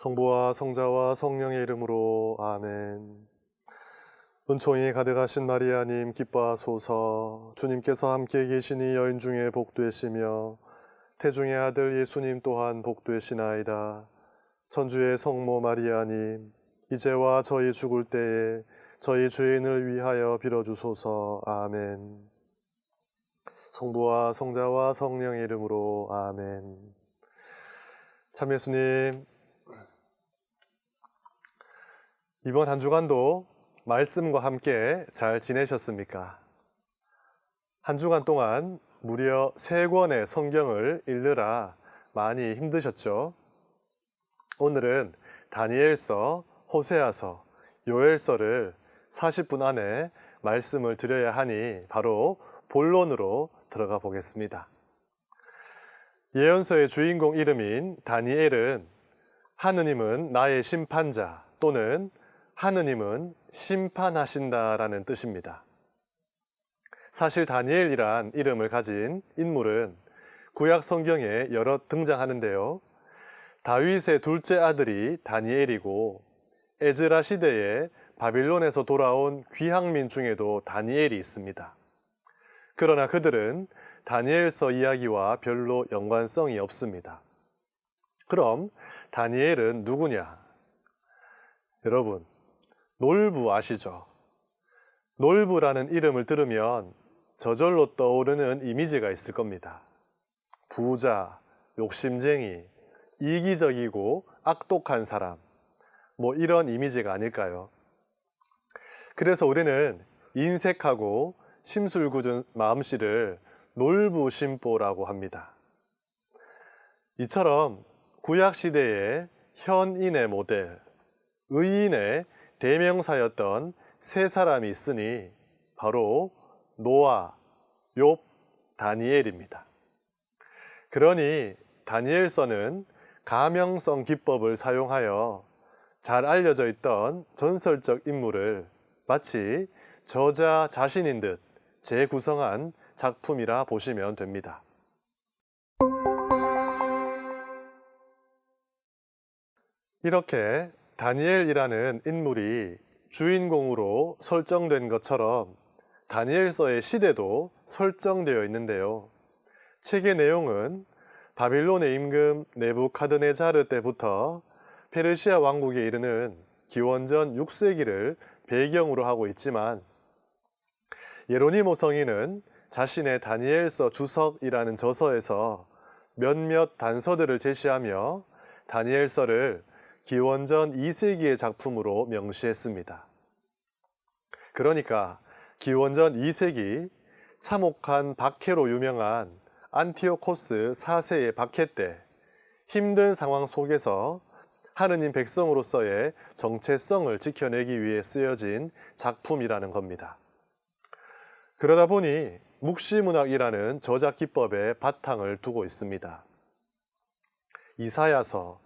성부와 성자와 성령의 이름으로 아멘. 은총이 가득하신 마리아님 기뻐하소서. 주님께서 함께 계시니 여인 중에 복되시며 태중의 아들 예수님 또한 복되시나이다. 천주의 성모 마리아님, 이제와 저희 죽을 때에 저희 죄인을 위하여 빌어주소서. 아멘. 성부와 성자와 성령의 이름으로 아멘. 참 예수님, 이번 한 주간도 말씀과 함께 잘 지내셨습니까? 한 주간 동안 무려 3권의 성경을 읽느라 많이 힘드셨죠? 오늘은 다니엘서, 호세아서, 요엘서를 40분 안에 말씀을 드려야 하니 바로 본론으로 들어가 보겠습니다. 예언서의 주인공 이름인 다니엘은 하느님은 나의 심판자 또는 하느님은 심판하신다라는 뜻입니다. 사실 다니엘이란 이름을 가진 인물은 구약 성경에 여러 등장하는데요. 다윗의 둘째 아들이 다니엘이고 에즈라 시대에 바빌론에서 돌아온 귀향민 중에도 다니엘이 있습니다. 그러나 그들은 다니엘서 이야기와 별로 연관성이 없습니다. 그럼 다니엘은 누구냐? 여러분, 놀부 아시죠? 놀부라는 이름을 들으면 저절로 떠오르는 이미지가 있을 겁니다. 부자, 욕심쟁이, 이기적이고 악독한 사람, 이런 이미지가 아닐까요? 그래서 우리는 인색하고 심술궂은 마음씨를 놀부심보라고 합니다. 이처럼 구약시대의 현인의 모델, 의인의 대명사였던 3사람이 있으니 바로 노아, 욥, 다니엘입니다. 그러니 다니엘서는 가명성 기법을 사용하여 잘 알려져 있던 전설적 인물을 마치 저자 자신인 듯 재구성한 작품이라 보시면 됩니다. 이렇게 다니엘이라는 인물이 주인공으로 설정된 것처럼 다니엘서의 시대도 설정되어 있는데요. 책의 내용은 바빌론의 임금 네부카드네자르 때부터 페르시아 왕국에 이르는 기원전 6세기를 배경으로 하고 있지만 예로니모 성인은 자신의 다니엘서 주석이라는 저서에서 몇몇 단서들을 제시하며 다니엘서를 기원전 2세기의 작품으로 명시했습니다. 그러니까 기원전 2세기 참혹한 박해로 유명한 안티오코스 4세의 박해 때 힘든 상황 속에서 하느님 백성으로서의 정체성을 지켜내기 위해 쓰여진 작품이라는 겁니다. 그러다 보니 묵시문학이라는 저작 기법에 바탕을 두고 있습니다. 이사야서,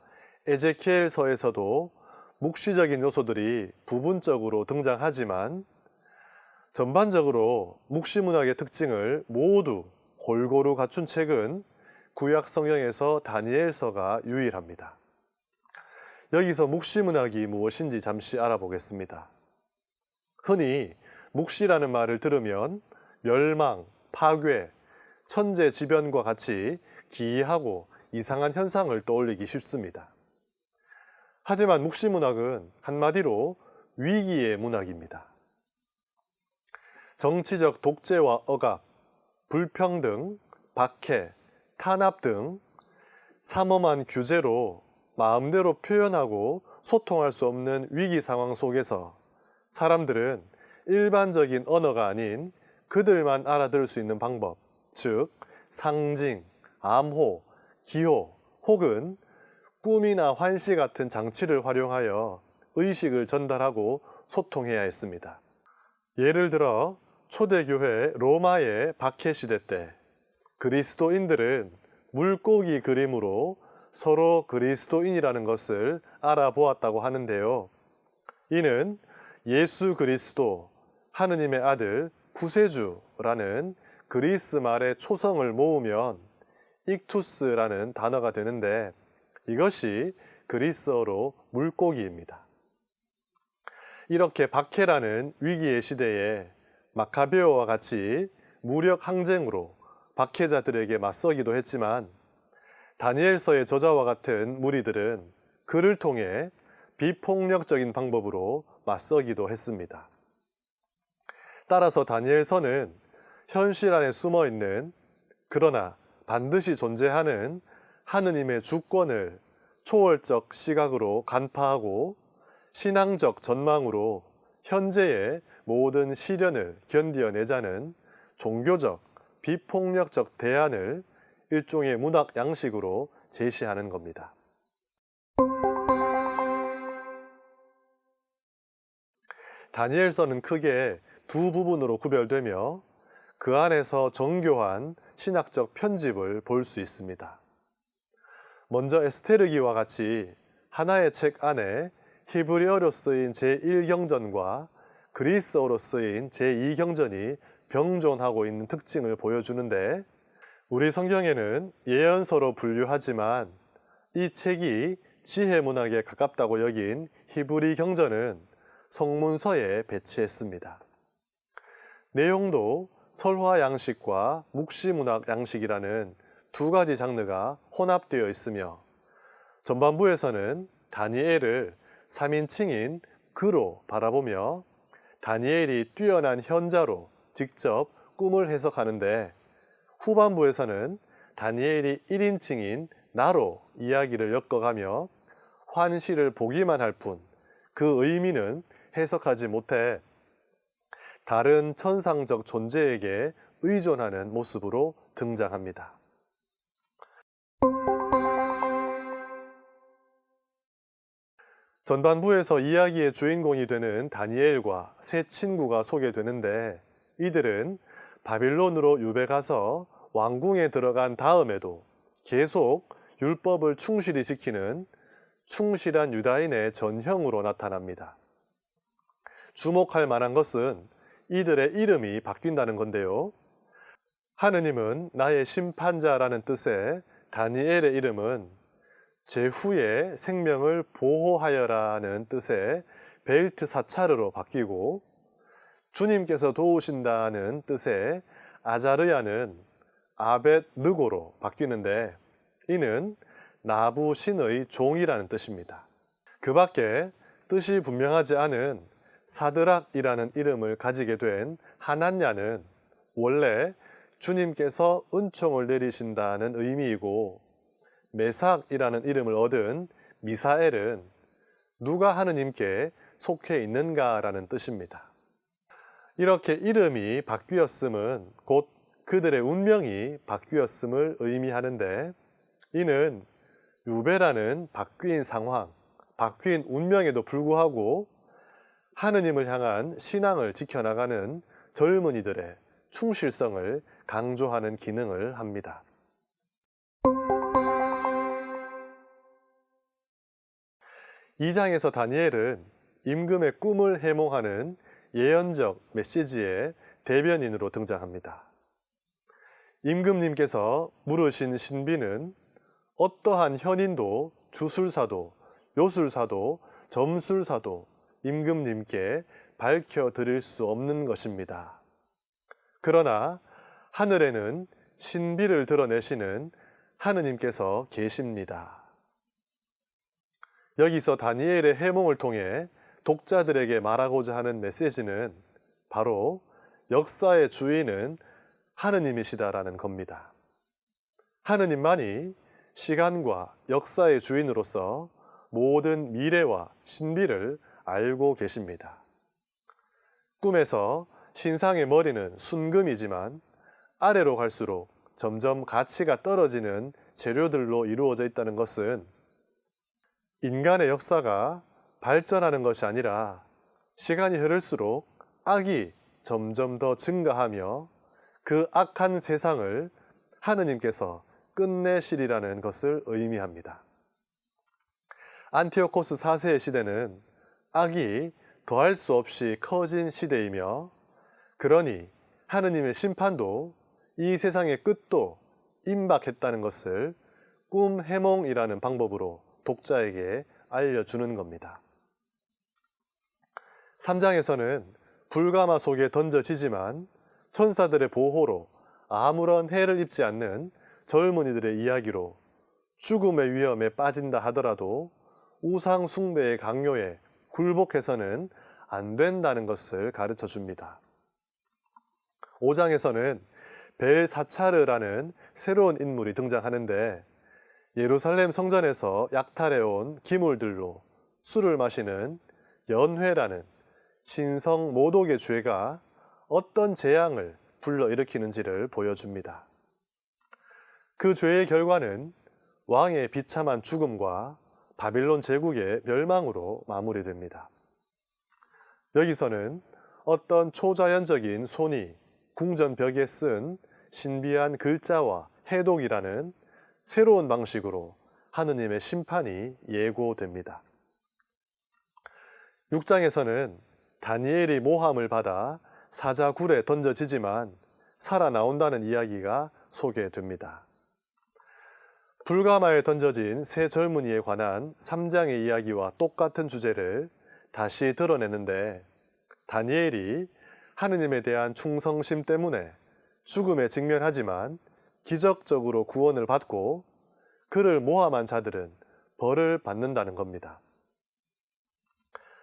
에제키엘서에서도 묵시적인 요소들이 부분적으로 등장하지만 전반적으로 묵시문학의 특징을 모두 골고루 갖춘 책은 구약 성경에서 다니엘서가 유일합니다. 여기서 묵시문학이 무엇인지 잠시 알아보겠습니다. 흔히 묵시라는 말을 들으면 멸망, 파괴, 천재지변과 같이 기이하고 이상한 현상을 떠올리기 쉽습니다. 하지만 묵시문학은 한마디로 위기의 문학입니다. 정치적 독재와 억압, 불평등, 박해, 탄압 등 삼엄한 규제로 마음대로 표현하고 소통할 수 없는 위기 상황 속에서 사람들은 일반적인 언어가 아닌 그들만 알아들을 수 있는 방법, 즉 상징, 암호, 기호 혹은 꿈이나 환시 같은 장치를 활용하여 의식을 전달하고 소통해야 했습니다. 예를 들어 초대교회 로마의 박해시대 때 그리스도인들은 물고기 그림으로 서로 그리스도인이라는 것을 알아보았다고 하는데요. 이는 예수 그리스도, 하느님의 아들, 구세주라는 그리스 말의 초성을 모으면 익투스라는 단어가 되는데 이것이 그리스어로 물고기입니다. 이렇게 박해라는 위기의 시대에 마카베오와 같이 무력 항쟁으로 박해자들에게 맞서기도 했지만 다니엘서의 저자와 같은 무리들은 그를 통해 비폭력적인 방법으로 맞서기도 했습니다. 따라서 다니엘서는 현실 안에 숨어 있는 그러나 반드시 존재하는 하느님의 주권을 초월적 시각으로 간파하고 신앙적 전망으로 현재의 모든 시련을 견디어내자는 종교적, 비폭력적 대안을 일종의 문학 양식으로 제시하는 겁니다. 다니엘서는 크게 두 부분으로 구별되며 그 안에서 정교한 신학적 편집을 볼 수 있습니다. 먼저 에스테르기와 같이 하나의 책 안에 히브리어로 쓰인 제1경전과 그리스어로 쓰인 제2경전이 병존하고 있는 특징을 보여주는데, 우리 성경에는 예언서로 분류하지만 이 책이 지혜문학에 가깝다고 여긴 히브리 경전은 성문서에 배치했습니다. 내용도 설화 양식과 묵시문학 양식이라는 두 가지 장르가 혼합되어 있으며, 전반부에서는 다니엘을 3인칭인 그로 바라보며 다니엘이 뛰어난 현자로 직접 꿈을 해석하는데, 후반부에서는 다니엘이 1인칭인 나로 이야기를 엮어가며 환시를 보기만 할 뿐 그 의미는 해석하지 못해 다른 천상적 존재에게 의존하는 모습으로 등장합니다. 전반부에서 이야기의 주인공이 되는 다니엘과 세 친구가 소개되는데, 이들은 바빌론으로 유배가서 왕궁에 들어간 다음에도 계속 율법을 충실히 지키는 충실한 유다인의 전형으로 나타납니다. 주목할 만한 것은 이들의 이름이 바뀐다는 건데요. 하느님은 나의 심판자라는 뜻의 다니엘의 이름은 제후의 생명을 보호하여라는 뜻의 벨트사차르로 바뀌고, 주님께서 도우신다는 뜻의 아자르야는 아벳느고로 바뀌는데, 이는 나부신의 종이라는 뜻입니다. 그 밖에 뜻이 분명하지 않은 사드락이라는 이름을 가지게 된 하난야는 원래 주님께서 은총을 내리신다는 의미이고, 메삭이라는 이름을 얻은 미사엘은 누가 하느님께 속해 있는가라는 뜻입니다. 이렇게 이름이 바뀌었음은 곧 그들의 운명이 바뀌었음을 의미하는데, 이는 유배라는 바뀐 상황, 바뀐 운명에도 불구하고 하느님을 향한 신앙을 지켜나가는 젊은이들의 충실성을 강조하는 기능을 합니다. 이 장에서 다니엘은 임금의 꿈을 해몽하는 예언적 메시지의 대변인으로 등장합니다. 임금님께서 물으신 신비는 어떠한 현인도 주술사도 요술사도 점술사도 임금님께 밝혀드릴 수 없는 것입니다. 그러나 하늘에는 신비를 드러내시는 하느님께서 계십니다. 여기서 다니엘의 해몽을 통해 독자들에게 말하고자 하는 메시지는 바로 역사의 주인은 하느님이시다라는 겁니다. 하느님만이 시간과 역사의 주인으로서 모든 미래와 신비를 알고 계십니다. 꿈에서 신상의 머리는 순금이지만 아래로 갈수록 점점 가치가 떨어지는 재료들로 이루어져 있다는 것은 인간의 역사가 발전하는 것이 아니라 시간이 흐를수록 악이 점점 더 증가하며 그 악한 세상을 하느님께서 끝내시리라는 것을 의미합니다. 안티오코스 4세의 시대는 악이 더할 수 없이 커진 시대이며, 그러니 하느님의 심판도 이 세상의 끝도 임박했다는 것을 꿈 해몽이라는 방법으로 독자에게 알려주는 겁니다. 3장에서는 불가마 속에 던져지지만 천사들의 보호로 아무런 해를 입지 않는 젊은이들의 이야기로 죽음의 위험에 빠진다 하더라도 우상 숭배의 강요에 굴복해서는 안 된다는 것을 가르쳐 줍니다. 5장에서는 벨사차르라는 새로운 인물이 등장하는데 예루살렘 성전에서 약탈해온 기물들로 술을 마시는 연회라는 신성 모독의 죄가 어떤 재앙을 불러일으키는지를 보여줍니다. 그 죄의 결과는 왕의 비참한 죽음과 바빌론 제국의 멸망으로 마무리됩니다. 여기서는 어떤 초자연적인 손이 궁전벽에 쓴 신비한 글자와 해독이라는 새로운 방식으로 하느님의 심판이 예고됩니다. 6장에서는 다니엘이 모함을 받아 사자굴에 던져지지만 살아나온다는 이야기가 소개됩니다. 불가마에 던져진 세 젊은이에 관한 3장의 이야기와 똑같은 주제를 다시 드러내는데 다니엘이 하느님에 대한 충성심 때문에 죽음에 직면하지만 기적적으로 구원을 받고 그를 모함한 자들은 벌을 받는다는 겁니다.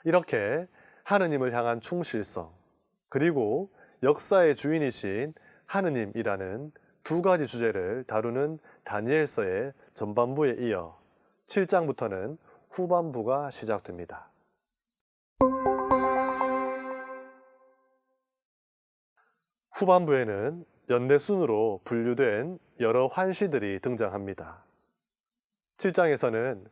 이렇게 하느님을 향한 충실성, 그리고 역사의 주인이신 하느님이라는 두 가지 주제를 다루는 다니엘서의 전반부에 이어 7장부터는 후반부가 시작됩니다. 후반부에는 연대순으로 분류된 여러 환시들이 등장합니다. 7장에서는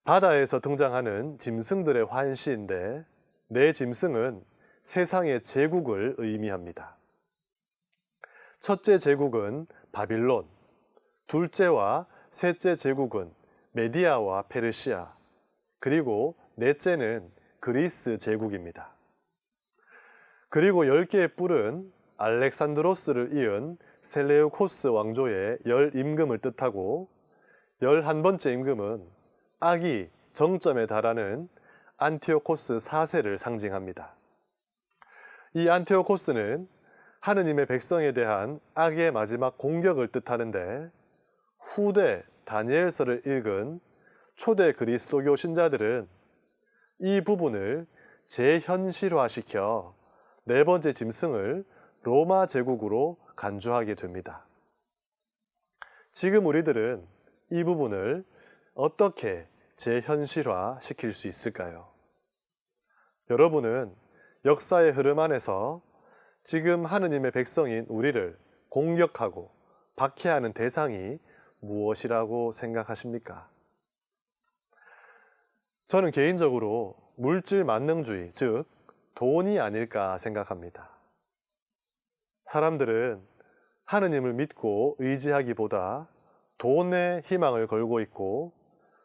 바다에서 등장하는 짐승들의 환시인데 네 짐승은 세상의 제국을 의미합니다. 첫째 제국은 바빌론, 둘째와 셋째 제국은 메디아와 페르시아, 그리고 넷째는 그리스 제국입니다. 그리고 10개의 뿔은 알렉산드로스를 이은 셀레우코스 왕조의 열 임금을 뜻하고 11번째 임금은 악이 정점에 달하는 안티오코스 4세를 상징합니다. 이 안티오코스는 하느님의 백성에 대한 악의 마지막 공격을 뜻하는데 후대 다니엘서를 읽은 초대 그리스도교 신자들은 이 부분을 재현실화시켜 네 번째 짐승을 로마 제국으로 간주하게 됩니다. 지금 우리들은 이 부분을 어떻게 재현실화 시킬 수 있을까요? 여러분은 역사의 흐름 안에서 지금 하느님의 백성인 우리를 공격하고 박해하는 대상이 무엇이라고 생각하십니까? 저는 개인적으로 물질 만능주의, 즉 돈이 아닐까 생각합니다. 사람들은 하느님을 믿고 의지하기보다 돈에 희망을 걸고 있고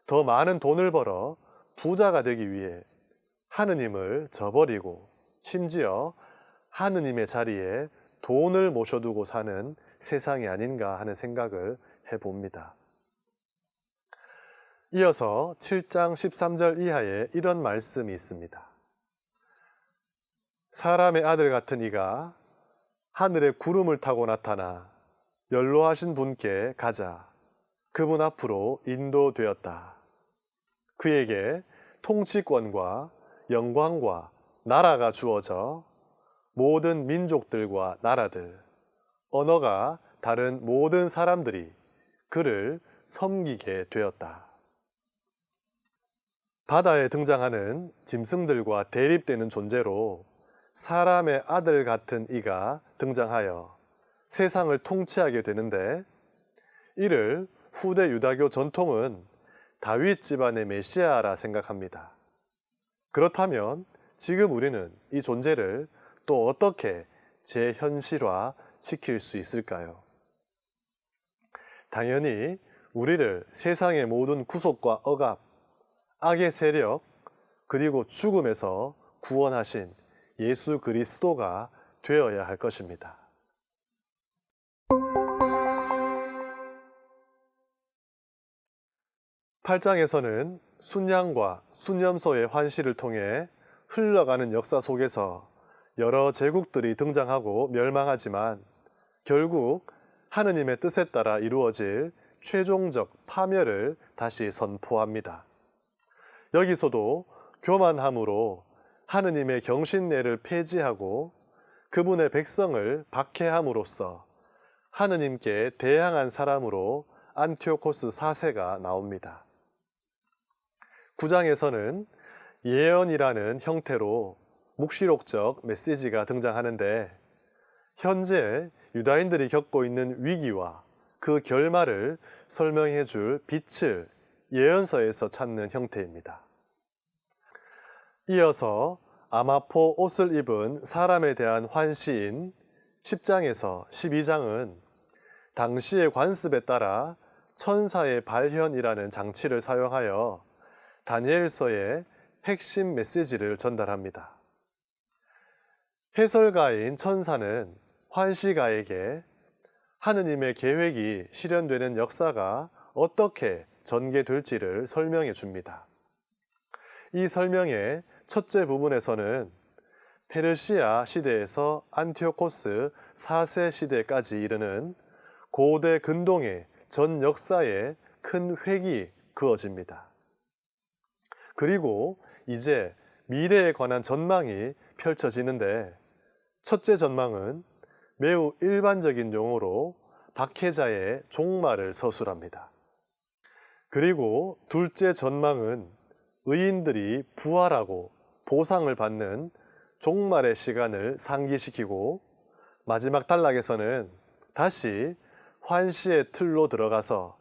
더 많은 돈을 벌어 부자가 되기 위해 하느님을 저버리고 심지어 하느님의 자리에 돈을 모셔두고 사는 세상이 아닌가 하는 생각을 해봅니다. 이어서 7장 13절 이하에 이런 말씀이 있습니다. 사람의 아들 같은 이가 하늘에 구름을 타고 나타나 연로하신 분께 가자. 그분 앞으로 인도되었다. 그에게 통치권과 영광과 나라가 주어져 모든 민족들과 나라들, 언어가 다른 모든 사람들이 그를 섬기게 되었다. 바다에 등장하는 짐승들과 대립되는 존재로 사람의 아들 같은 이가 등장하여 세상을 통치하게 되는데 이를 후대 유다교 전통은 다윗 집안의 메시아라 생각합니다. 그렇다면 지금 우리는 이 존재를 또 어떻게 재현실화 시킬 수 있을까요? 당연히 우리를 세상의 모든 구속과 억압, 악의 세력, 그리고 죽음에서 구원하신 예수 그리스도가 되어야 할 것입니다. 8장에서는 순양과 순염소의 환시를 통해 흘러가는 역사 속에서 여러 제국들이 등장하고 멸망하지만 결국 하느님의 뜻에 따라 이루어질 최종적 파멸을 다시 선포합니다. 여기서도 교만함으로 하느님의 경신례를 폐지하고 그분의 백성을 박해함으로써 하느님께 대항한 사람으로 안티오코스 4세가 나옵니다. 9장에서는 예언이라는 형태로 묵시록적 메시지가 등장하는데 현재 유다인들이 겪고 있는 위기와 그 결말을 설명해 줄 빛을 예언서에서 찾는 형태입니다. 이어서 아마포 옷을 입은 사람에 대한 환시인 10장에서 12장은 당시의 관습에 따라 천사의 발현이라는 장치를 사용하여 다니엘서의 핵심 메시지를 전달합니다. 해설가인 천사는 환시가에게 하느님의 계획이 실현되는 역사가 어떻게 전개될지를 설명해 줍니다. 이 설명의 첫째 부분에서는 페르시아 시대에서 안티오코스 4세 시대까지 이르는 고대 근동의 전 역사에 큰 획이 그어집니다. 그리고 이제 미래에 관한 전망이 펼쳐지는데 첫째 전망은 매우 일반적인 용어로 박해자의 종말을 서술합니다. 그리고 둘째 전망은 의인들이 부활하고 보상을 받는 종말의 시간을 상기시키고 마지막 단락에서는 다시 환시의 틀로 들어가서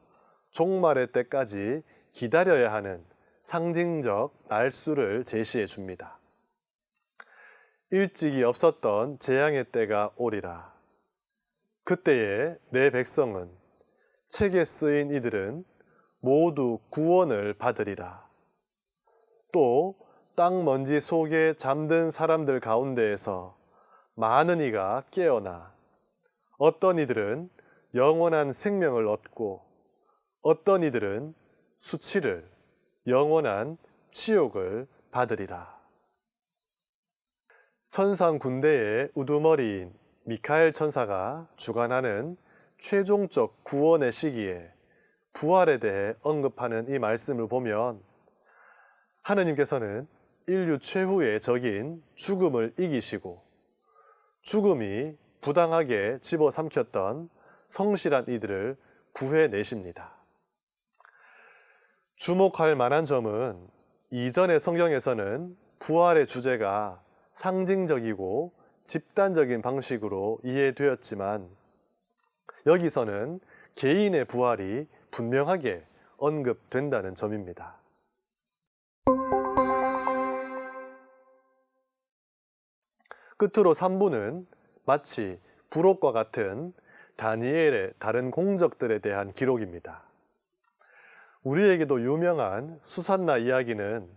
종말의 때까지 기다려야 하는 상징적 날수를 제시해 줍니다. 일찍이 없었던 재앙의 때가 오리라. 그때에 내 백성은 책에 쓰인 이들은 모두 구원을 받으리라. 또 땅 먼지 속에 잠든 사람들 가운데에서 많은 이가 깨어나 어떤 이들은 영원한 생명을 얻고 어떤 이들은 수치를 영원한 치욕을 받으리라. 천상 군대의 우두머리인 미카엘 천사가 주관하는 최종적 구원의 시기에 부활에 대해 언급하는 이 말씀을 보면 하느님께서는 인류 최후의 적인 죽음을 이기시고 죽음이 부당하게 집어삼켰던 성실한 이들을 구해내십니다. 주목할 만한 점은 이전의 성경에서는 부활의 주제가 상징적이고 집단적인 방식으로 이해되었지만 여기서는 개인의 부활이 분명하게 언급된다는 점입니다. 끝으로 3부는 마치 부록과 같은 다니엘의 다른 공적들에 대한 기록입니다. 우리에게도 유명한 수산나 이야기는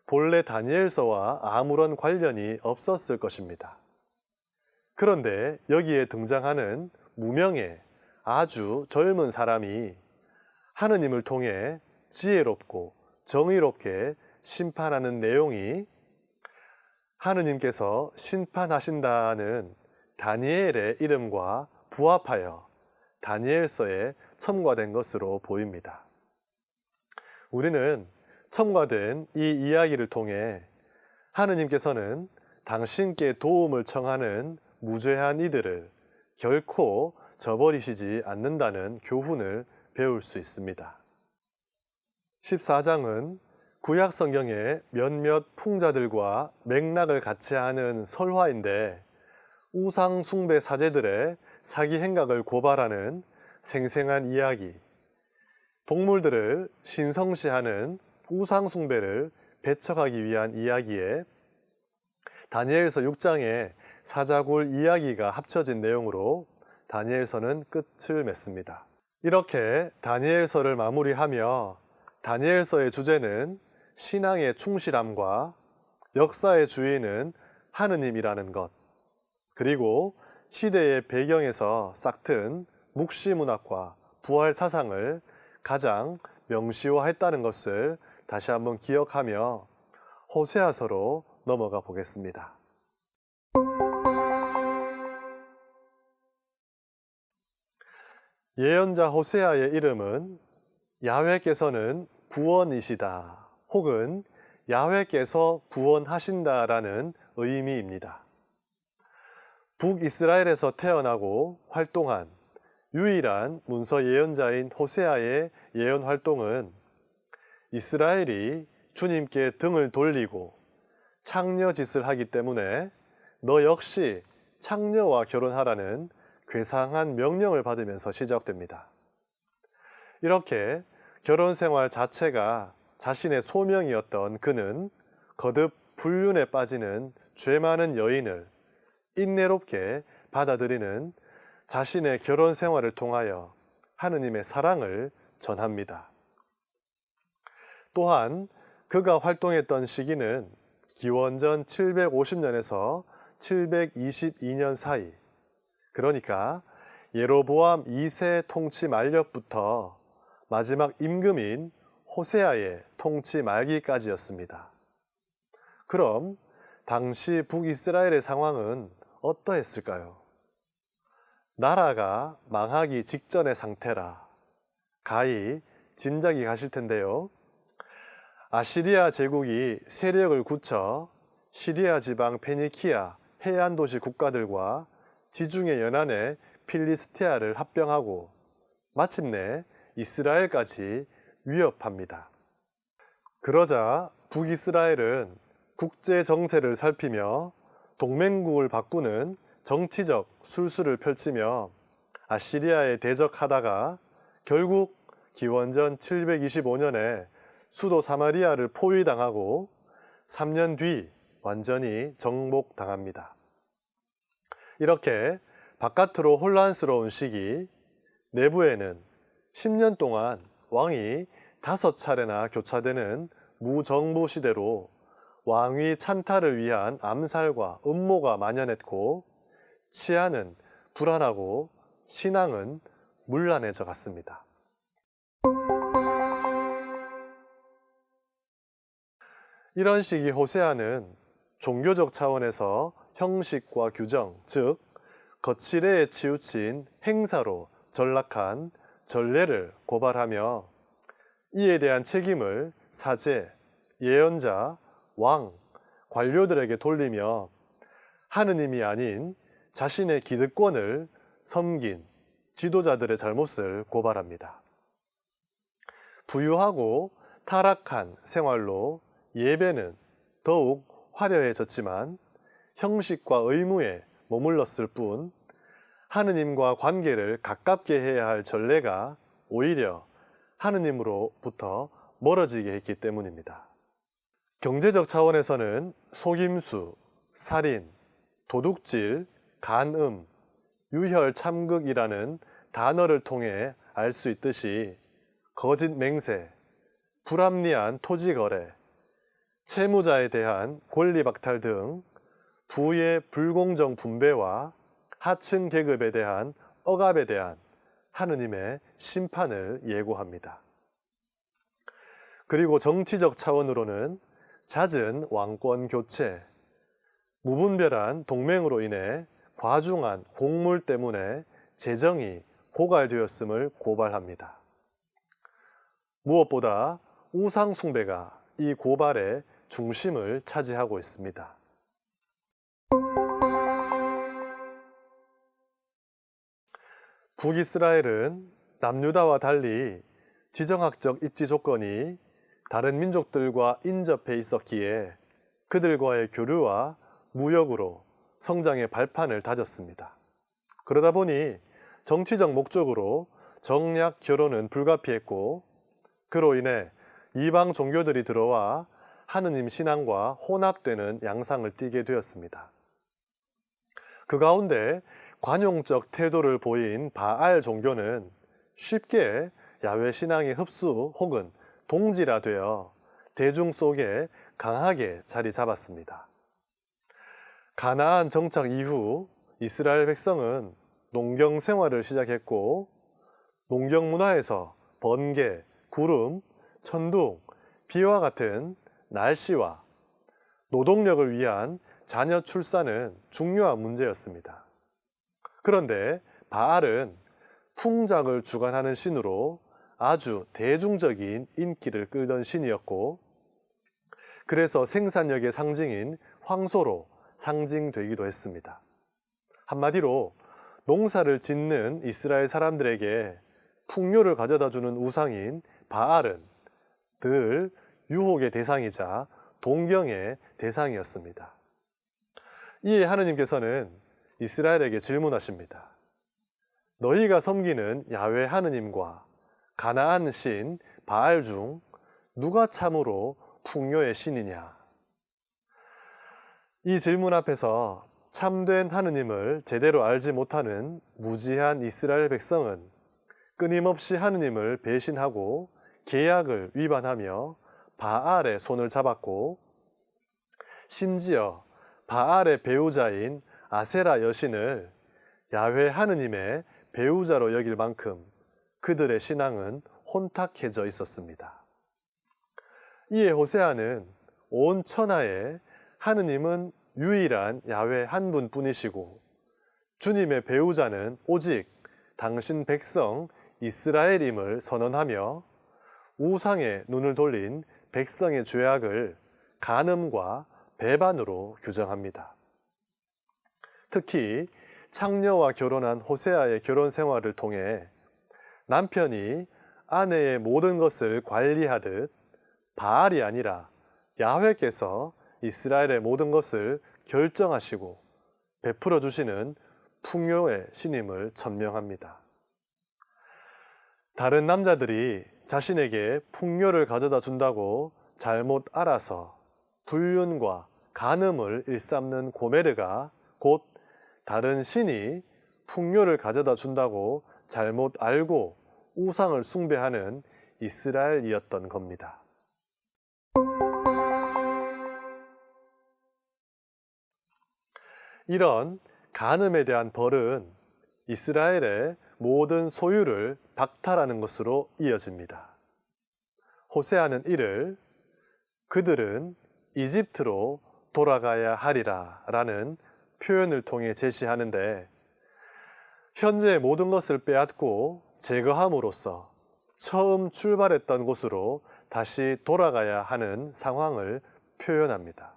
본래 다니엘서와 아무런 관련이 없었을 것입니다. 그런데 여기에 등장하는 무명의 아주 젊은 사람이 하느님을 통해 지혜롭고 정의롭게 심판하는 내용이 하느님께서 심판하신다는 다니엘의 이름과 부합하여 다니엘서에 첨가된 것으로 보입니다. 우리는 첨가된 이 이야기를 통해 하느님께서는 당신께 도움을 청하는 무죄한 이들을 결코 저버리시지 않는다는 교훈을 배울 수 있습니다. 14장은 구약 성경의 몇몇 풍자들과 맥락을 같이 하는 설화인데 우상 숭배 사제들의 사기 행각을 고발하는 생생한 이야기, 동물들을 신성시하는 우상 숭배를 배척하기 위한 이야기에 다니엘서 6장의 사자굴 이야기가 합쳐진 내용으로 다니엘서는 끝을 맺습니다. 이렇게 다니엘서를 마무리하며 다니엘서의 주제는 신앙의 충실함과 역사의 주인은 하느님이라는 것, 그리고 시대의 배경에서 싹튼 묵시문학과 부활 사상을 가장 명시화했다는 것을 다시 한번 기억하며 호세아서로 넘어가 보겠습니다. 예언자 호세아의 이름은 야훼께서는 구원이시다 혹은 야훼께서 구원하신다라는 의미입니다. 북이스라엘에서 태어나고 활동한 유일한 문서 예언자인 호세아의 예언 활동은 이스라엘이 주님께 등을 돌리고 창녀 짓을 하기 때문에 너 역시 창녀와 결혼하라는 괴상한 명령을 받으면서 시작됩니다. 이렇게 결혼 생활 자체가 자신의 소명이었던 그는 거듭 불륜에 빠지는 죄 많은 여인을 인내롭게 받아들이는 자신의 결혼 생활을 통하여 하느님의 사랑을 전합니다. 또한 그가 활동했던 시기는 기원전 750년에서 722년 사이, 그러니까 예로보암 2세 통치 만렵부터 마지막 임금인 호세아의 통치 말기까지였습니다. 그럼 당시 북이스라엘의 상황은 어떠했을까요? 나라가 망하기 직전의 상태라 가히 짐작이 가실 텐데요. 아시리아 제국이 세력을 굳혀 시리아 지방 페니키아 해안 도시 국가들과 지중해 연안의 필리스티아를 합병하고 마침내 이스라엘까지 위협합니다. 그러자 북이스라엘은 국제 정세를 살피며 동맹국을 바꾸는 정치적 술수를 펼치며 아시리아에 대적하다가 결국 기원전 725년에 수도 사마리아를 포위당하고 3년 뒤 완전히 정복당합니다. 이렇게 바깥으로 혼란스러운 시기, 내부에는 10년 동안 왕이 5차례나 교차되는 무정부 시대로 왕위 찬탈을 위한 암살과 음모가 만연했고 치안은 불안하고 신앙은 문란해져 갔습니다. 이런 시기 호세아는 종교적 차원에서 형식과 규정, 즉 거칠애에 치우친 행사로 전락한 전례를 고발하며 이에 대한 책임을 사제, 예언자, 왕, 관료들에게 돌리며 하느님이 아닌 자신의 기득권을 섬긴 지도자들의 잘못을 고발합니다. 부유하고 타락한 생활로 예배는 더욱 화려해졌지만 형식과 의무에 머물렀을 뿐 하느님과 관계를 가깝게 해야 할 전례가 오히려 하느님으로부터 멀어지게 했기 때문입니다. 경제적 차원에서는 속임수, 살인, 도둑질, 간음, 유혈 참극이라는 단어를 통해 알 수 있듯이 거짓 맹세, 불합리한 토지 거래, 채무자에 대한 권리 박탈 등 부의 불공정 분배와 하층 계급에 대한 억압에 대한 하느님의 심판을 예고합니다. 그리고 정치적 차원으로는 잦은 왕권 교체, 무분별한 동맹으로 인해 과중한 곡물 때문에 재정이 고갈되었음을 고발합니다. 무엇보다 우상 숭배가 이 고발의 중심을 차지하고 있습니다. 북이스라엘은 남유다와 달리 지정학적 입지 조건이 다른 민족들과 인접해 있었기에 그들과의 교류와 무역으로 성장의 발판을 다졌습니다. 그러다 보니 정치적 목적으로 정략 결혼은 불가피했고 그로 인해 이방 종교들이 들어와 하느님 신앙과 혼합되는 양상을 띠게 되었습니다. 그 가운데 관용적 태도를 보인 바알 종교는 쉽게 야훼 신앙의 흡수 혹은 동질화되어 대중 속에 강하게 자리 잡았습니다. 가나안 정착 이후 이스라엘 백성은 농경 생활을 시작했고 농경 문화에서 번개, 구름, 천둥, 비와 같은 날씨와 노동력을 위한 자녀 출산은 중요한 문제였습니다. 그런데 바알은 풍작을 주관하는 신으로 아주 대중적인 인기를 끌던 신이었고, 그래서 생산력의 상징인 황소로 상징되기도 했습니다. 한마디로 농사를 짓는 이스라엘 사람들에게 풍요를 가져다 주는 우상인 바알은 늘 유혹의 대상이자 동경의 대상이었습니다. 이에 하느님께서는 이스라엘에게 질문하십니다. 너희가 섬기는 야훼 하느님과 가나안 신 바알 중 누가 참으로 풍요의 신이냐? 이 질문 앞에서 참된 하느님을 제대로 알지 못하는 무지한 이스라엘 백성은 끊임없이 하느님을 배신하고 계약을 위반하며 바알의 손을 잡았고, 심지어 바알의 배우자인 아세라 여신을 야훼 하느님의 배우자로 여길 만큼 그들의 신앙은 혼탁해져 있었습니다. 이에 호세아는 온 천하에 하느님은 유일한 야훼 한 분뿐이시고 주님의 배우자는 오직 당신 백성 이스라엘임을 선언하며 우상에 눈을 돌린 백성의 죄악을 간음과 배반으로 규정합니다. 특히 창녀와 결혼한 호세아의 결혼 생활을 통해 남편이 아내의 모든 것을 관리하듯 바알이 아니라 야훼께서 이스라엘의 모든 것을 결정하시고 베풀어 주시는 풍요의 신임을 천명합니다. 다른 남자들이 자신에게 풍요를 가져다 준다고 잘못 알아서 불륜과 간음을 일삼는 고메르가 곧 다른 신이 풍요를 가져다 준다고 잘못 알고 우상을 숭배하는 이스라엘이었던 겁니다. 이런 간음에 대한 벌은 이스라엘의 모든 소유를 박탈하는 것으로 이어집니다. 호세아는 이를 그들은 이집트로 돌아가야 하리라 라는 표현을 통해 제시하는데, 현재의 모든 것을 빼앗고 제거함으로써 처음 출발했던 곳으로 다시 돌아가야 하는 상황을 표현합니다.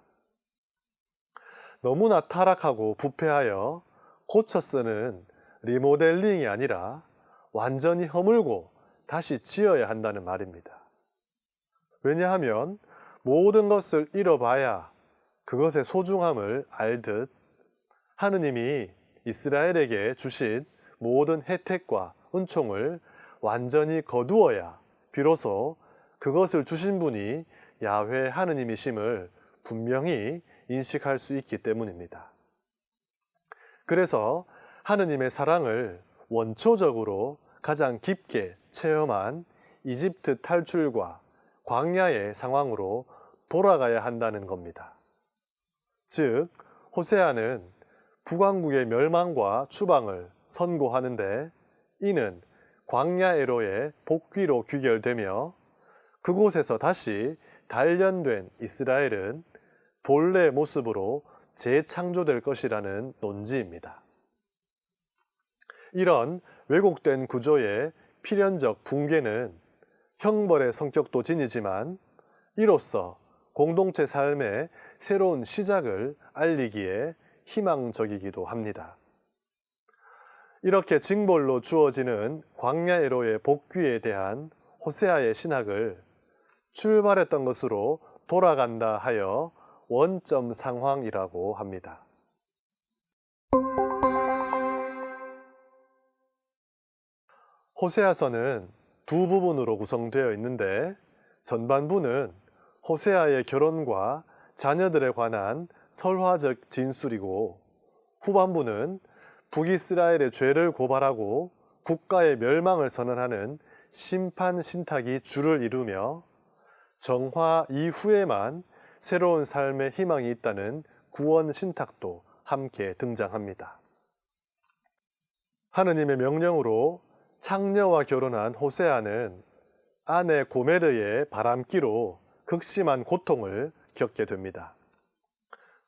너무나 타락하고 부패하여 고쳐 쓰는 리모델링이 아니라 완전히 허물고 다시 지어야 한다는 말입니다. 왜냐하면 모든 것을 잃어봐야 그것의 소중함을 알듯 하느님이 이스라엘에게 주신 모든 혜택과 은총을 완전히 거두어야 비로소 그것을 주신 분이 야훼 하느님이심을 분명히 인식할 수 있기 때문입니다. 그래서 하느님의 사랑을 원초적으로 가장 깊게 체험한 이집트 탈출과 광야의 상황으로 돌아가야 한다는 겁니다. 즉, 호세아는 북왕국의 멸망과 추방을 선고하는데, 이는 광야에로의 복귀로 귀결되며 그곳에서 다시 단련된 이스라엘은 본래 모습으로 재창조될 것이라는 논지입니다. 이런 왜곡된 구조의 필연적 붕괴는 형벌의 성격도 지니지만 이로써 공동체 삶의 새로운 시작을 알리기에 희망적이기도 합니다. 이렇게 징벌로 주어지는 광야에로의 복귀에 대한 호세아의 신학을 출발했던 것으로 돌아간다 하여 원점 상황이라고 합니다. 호세아서는 두 부분으로 구성되어 있는데, 전반부는 호세아의 결혼과 자녀들에 관한 설화적 진술이고, 후반부는 북이스라엘의 죄를 고발하고 국가의 멸망을 선언하는 심판 신탁이 주를 이루며, 정화 이후에만 새로운 삶의 희망이 있다는 구원 신탁도 함께 등장합니다. 하느님의 명령으로 창녀와 결혼한 호세아는 아내 고메르의 바람기로 극심한 고통을 겪게 됩니다.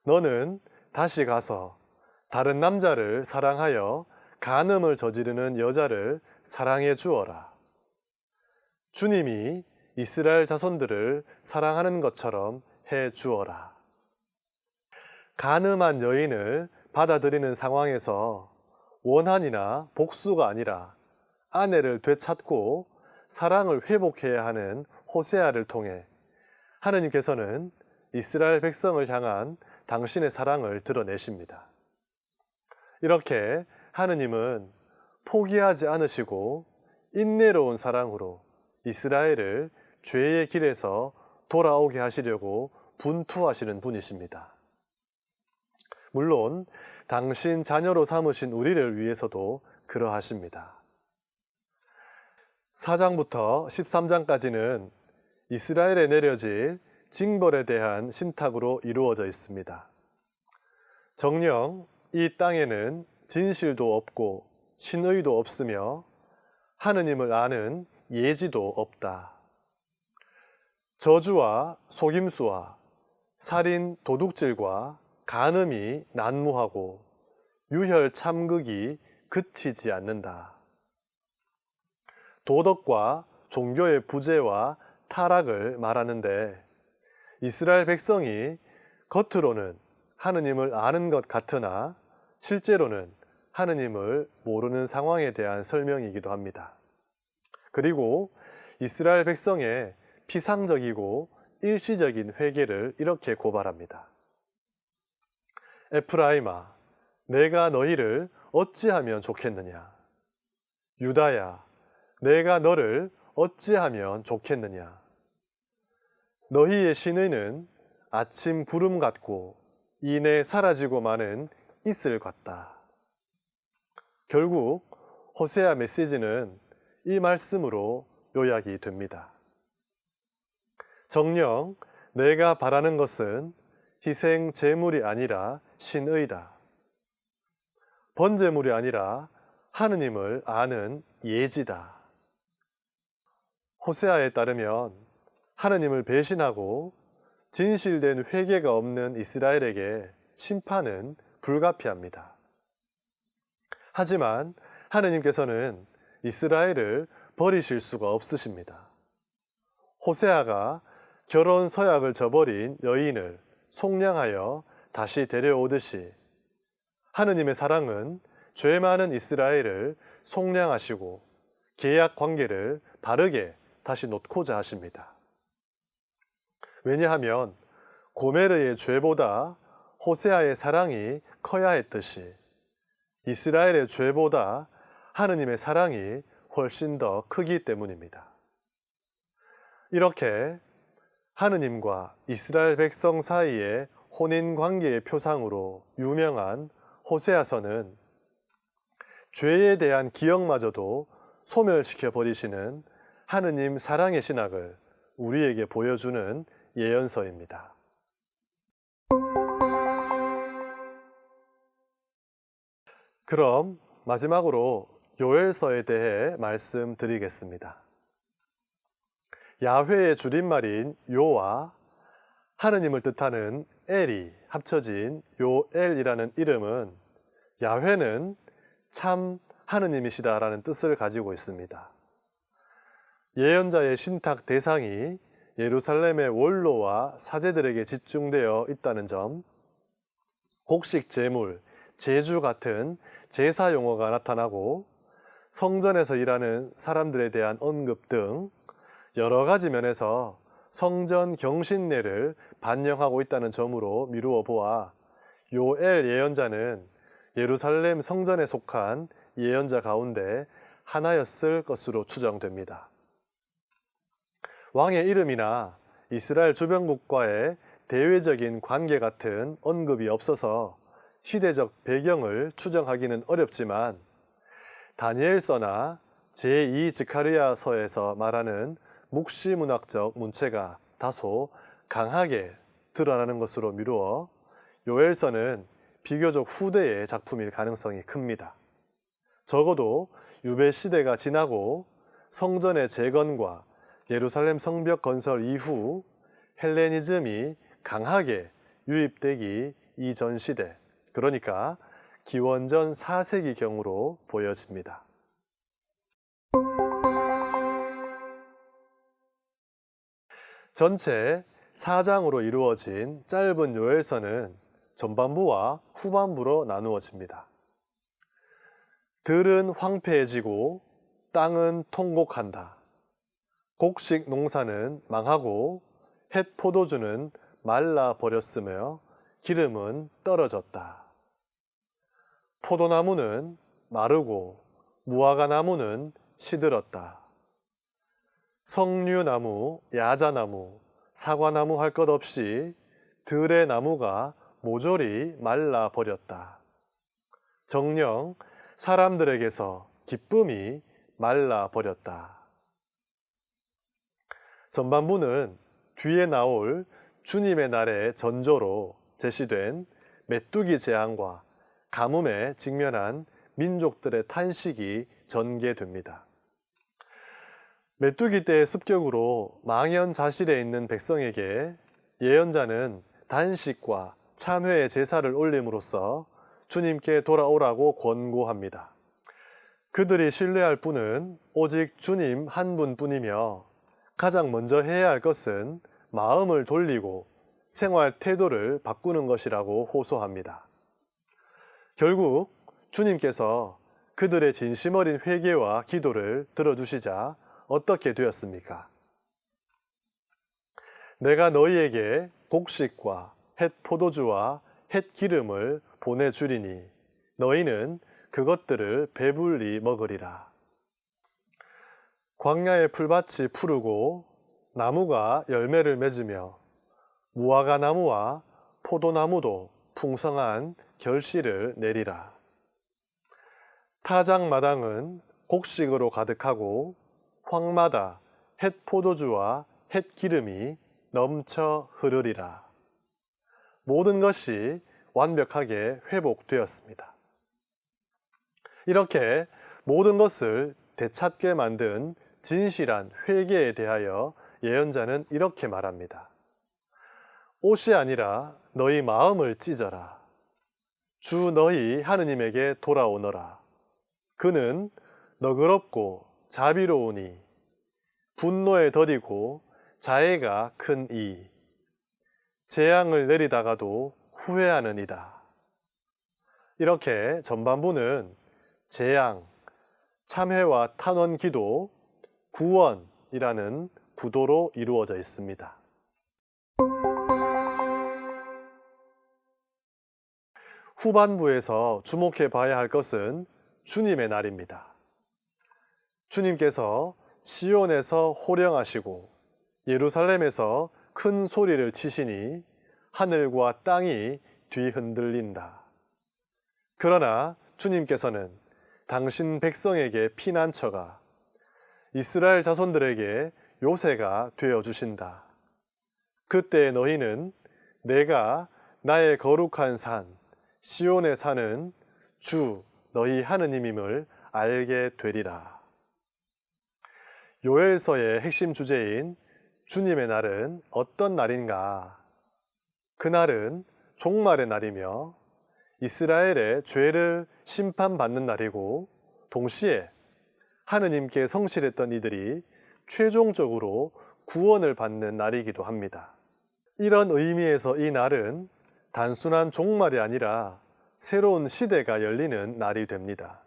너는 다시 가서 다른 남자를 사랑하여 간음을 저지르는 여자를 사랑해 주어라. 주님이 이스라엘 자손들을 사랑하는 것처럼 해 주어라. 간음한 여인을 받아들이는 상황에서 원한이나 복수가 아니라 아내를 되찾고 사랑을 회복해야 하는 호세아를 통해 하느님께서는 이스라엘 백성을 향한 당신의 사랑을 드러내십니다. 이렇게 하느님은 포기하지 않으시고 인내로운 사랑으로 이스라엘을 죄의 길에서 돌아오게 하시려고 분투하시는 분이십니다. 물론 당신 자녀로 삼으신 우리를 위해서도 그러하십니다. 4장부터 13장까지는 이스라엘에 내려질 징벌에 대한 신탁으로 이루어져 있습니다. 정녕 이 땅에는 진실도 없고 신의도 없으며 하느님을 아는 예지도 없다. 저주와 속임수와 살인, 도둑질과 간음이 난무하고 유혈 참극이 그치지 않는다. 도덕과 종교의 부재와 타락을 말하는데 이스라엘 백성이 겉으로는 하느님을 아는 것 같으나 실제로는 하느님을 모르는 상황에 대한 설명이기도 합니다. 그리고 이스라엘 백성의 피상적이고 일시적인 회개를 이렇게 고발합니다. 에프라임아, 내가 너희를 어찌하면 좋겠느냐? 유다야, 내가 너를 어찌하면 좋겠느냐? 너희의 신의는 아침 구름 같고 이내 사라지고 마는 이슬 같다. 결국 호세아 메시지는 이 말씀으로 요약이 됩니다. 정녕 내가 바라는 것은 희생 제물이 아니라 신의다. 번제물이 아니라 하느님을 아는 예지다. 호세아에 따르면 하느님을 배신하고 진실된 회개가 없는 이스라엘에게 심판은 불가피합니다. 하지만 하느님께서는 이스라엘을 버리실 수가 없으십니다. 호세아가 결혼 서약을 저버린 여인을 속량하여 다시 데려오듯이 하느님의 사랑은 죄 많은 이스라엘을 속량하시고 계약 관계를 바르게 다시 놓고자 하십니다. 왜냐하면 고메르의 죄보다 호세아의 사랑이 커야 했듯이 이스라엘의 죄보다 하느님의 사랑이 훨씬 더 크기 때문입니다. 이렇게 하느님과 이스라엘 백성 사이의 혼인 관계의 표상으로 유명한 호세아서는 죄에 대한 기억마저도 소멸시켜 버리시는 하느님 사랑의 신학을 우리에게 보여주는 예언서입니다. 그럼 마지막으로 요엘서에 대해 말씀드리겠습니다. 야훼의 줄임말인 요와 하느님을 뜻하는 엘이 합쳐진 요엘이라는 이름은 야훼는 참 하느님이시다라는 뜻을 가지고 있습니다. 예언자의 신탁 대상이 예루살렘의 원로와 사제들에게 집중되어 있다는 점, 곡식 제물, 제주 같은 제사 용어가 나타나고 성전에서 일하는 사람들에 대한 언급 등 여러 가지 면에서 성전 경신례를 반영하고 있다는 점으로 미루어 보아 요엘 예언자는 예루살렘 성전에 속한 예언자 가운데 하나였을 것으로 추정됩니다. 왕의 이름이나 이스라엘 주변국과의 대외적인 관계 같은 언급이 없어서 시대적 배경을 추정하기는 어렵지만 다니엘서나 제2 스가랴서에서 말하는 묵시문학적 문체가 다소 강하게 드러나는 것으로 미루어 요엘서는 비교적 후대의 작품일 가능성이 큽니다. 적어도 유배 시대가 지나고 성전의 재건과 예루살렘 성벽 건설 이후 헬레니즘이 강하게 유입되기 이전 시대, 그러니까 기원전 4세기경으로 보여집니다. 전체 4장으로 이루어진 짧은 요엘서는 전반부와 후반부로 나누어집니다. 들은 황폐해지고 땅은 통곡한다. 곡식 농사는 망하고 햇 포도주는 말라버렸으며 기름은 떨어졌다. 포도나무는 마르고 무화과나무는 시들었다. 석류나무, 야자나무, 사과나무 할 것 없이 들의 나무가 모조리 말라버렸다. 정녕 사람들에게서 기쁨이 말라버렸다. 전반부는 뒤에 나올 주님의 날의 전조로 제시된 메뚜기 재앙과 가뭄에 직면한 민족들의 탄식이 전개됩니다. 메뚜기 때의 습격으로 망연자실해 있는 백성에게 예언자는 단식과 참회의 제사를 올림으로써 주님께 돌아오라고 권고합니다. 그들이 신뢰할 분은 오직 주님 한 분뿐이며 가장 먼저 해야 할 것은 마음을 돌리고 생활 태도를 바꾸는 것이라고 호소합니다. 결국 주님께서 그들의 진심 어린 회개와 기도를 들어주시자 어떻게 되었습니까? 내가 너희에게 곡식과 햇 포도주와 햇 기름을 보내주리니 너희는 그것들을 배불리 먹으리라. 광야의 풀밭이 푸르고 나무가 열매를 맺으며 무화과 나무와 포도나무도 풍성한 결실을 내리라. 타작마당은 곡식으로 가득하고 황마다 햇 포도주와 햇 기름이 넘쳐 흐르리라. 모든 것이 완벽하게 회복되었습니다. 이렇게 모든 것을 되찾게 만든 진실한 회개에 대하여 예언자는 이렇게 말합니다. 옷이 아니라 너희 마음을 찢어라. 주 너희 하느님에게 돌아오너라. 그는 너그럽고 자비로우니 분노에 더디고 자애가 큰 이. 재앙을 내리다가도 후회하는 이다. 이렇게 전반부는 재앙, 참회와 탄원 기도, 구원이라는 구도로 이루어져 있습니다. 후반부에서 주목해 봐야 할 것은 주님의 날입니다. 주님께서 시온에서 호령하시고 예루살렘에서 큰 소리를 치시니 하늘과 땅이 뒤흔들린다. 그러나 주님께서는 당신 백성에게 피난처가, 이스라엘 자손들에게 요새가 되어주신다. 그때 너희는 내가 나의 거룩한 산 시온에 사는 주 너희 하느님임을 알게 되리라. 요엘서의 핵심 주제인 주님의 날은 어떤 날인가? 그날은 종말의 날이며 이스라엘의 죄를 심판받는 날이고 동시에 하느님께 성실했던 이들이 최종적으로 구원을 받는 날이기도 합니다. 이런 의미에서 이 날은 단순한 종말이 아니라 새로운 시대가 열리는 날이 됩니다.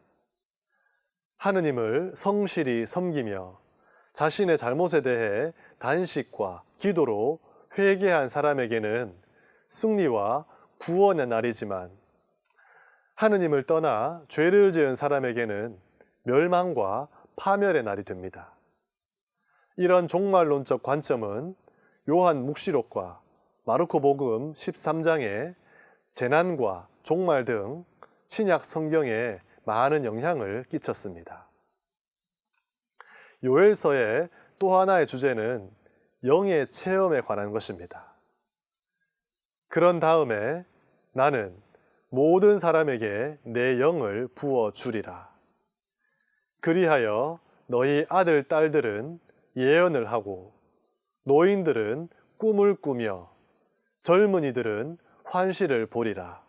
하느님을 성실히 섬기며 자신의 잘못에 대해 단식과 기도로 회개한 사람에게는 승리와 구원의 날이지만 하느님을 떠나 죄를 지은 사람에게는 멸망과 파멸의 날이 됩니다. 이런 종말론적 관점은 요한 묵시록과 마르코 복음 13장의 재난과 종말 등 신약 성경에 많은 영향을 끼쳤습니다. 요엘서의 또 하나의 주제는 영의 체험에 관한 것입니다. 그런 다음에 나는 모든 사람에게 내 영을 부어 주리라. 그리하여 너희 아들, 딸들은 예언을 하고 노인들은 꿈을 꾸며 젊은이들은 환시를 보리라.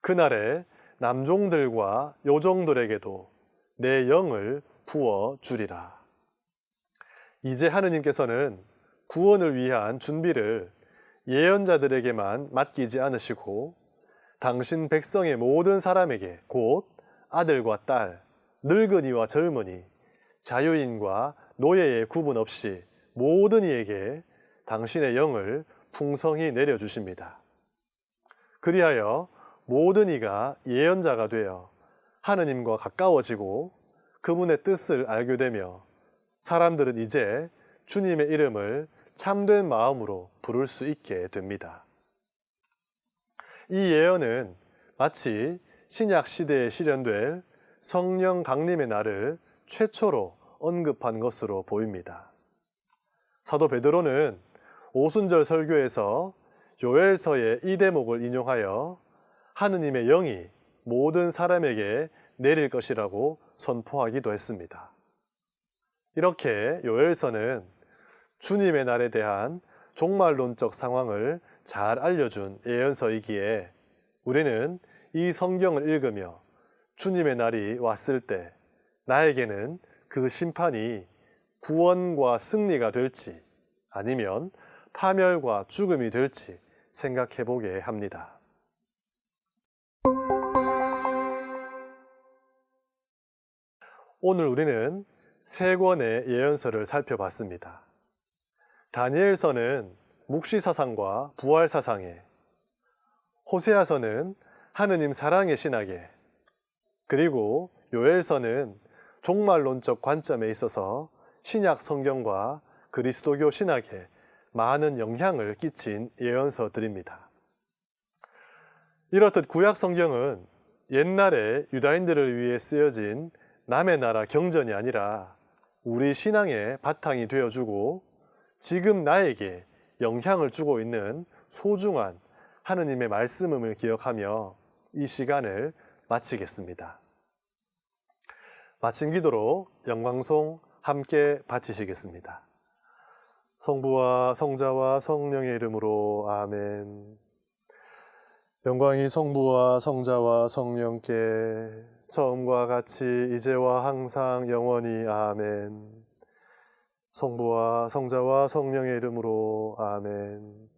그날에 남종들과 요종들에게도 내 영을 부어 주리라. 이제 하느님께서는 구원을 위한 준비를 예언자들에게만 맡기지 않으시고 당신 백성의 모든 사람에게 곧 아들과 딸, 늙은이와 젊은이, 자유인과 노예의 구분 없이 모든 이에게 당신의 영을 풍성히 내려주십니다. 그리하여 모든 이가 예언자가 되어 하느님과 가까워지고 그분의 뜻을 알게 되며 사람들은 이제 주님의 이름을 참된 마음으로 부를 수 있게 됩니다. 이 예언은 마치 신약 시대에 실현될 성령 강림의 날을 최초로 언급한 것으로 보입니다. 사도 베드로는 오순절 설교에서 요엘서의 이 대목을 인용하여 하느님의 영이 모든 사람에게 내릴 것이라고 선포하기도 했습니다. 이렇게 요엘서는 주님의 날에 대한 종말론적 상황을 잘 알려준 예언서이기에 우리는 이 성경을 읽으며 주님의 날이 왔을 때 나에게는 그 심판이 구원과 승리가 될지 아니면 파멸과 죽음이 될지 생각해 보게 합니다. 오늘 우리는 세 권의 예언서를 살펴봤습니다. 다니엘서는 묵시사상과 부활사상에, 호세아서는 하느님 사랑의 신학에, 그리고 요엘서는 종말론적 관점에 있어서 신약 성경과 그리스도교 신학에 많은 영향을 끼친 예언서들입니다. 이렇듯 구약 성경은 옛날에 유다인들을 위해 쓰여진 남의 나라 경전이 아니라 우리 신앙의 바탕이 되어주고 지금 나에게 영향을 주고 있는 소중한 하느님의 말씀을 기억하며 이 시간을 마치겠습니다. 마침 기도로 영광송 함께 바치시겠습니다. 성부와 성자와 성령의 이름으로 아멘. 영광이 성부와 성자와 성령께 처음과 같이 이제와 항상 영원히 아멘. 성부와 성자와 성령의 이름으로 아멘.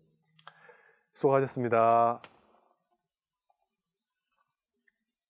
수고하셨습니다.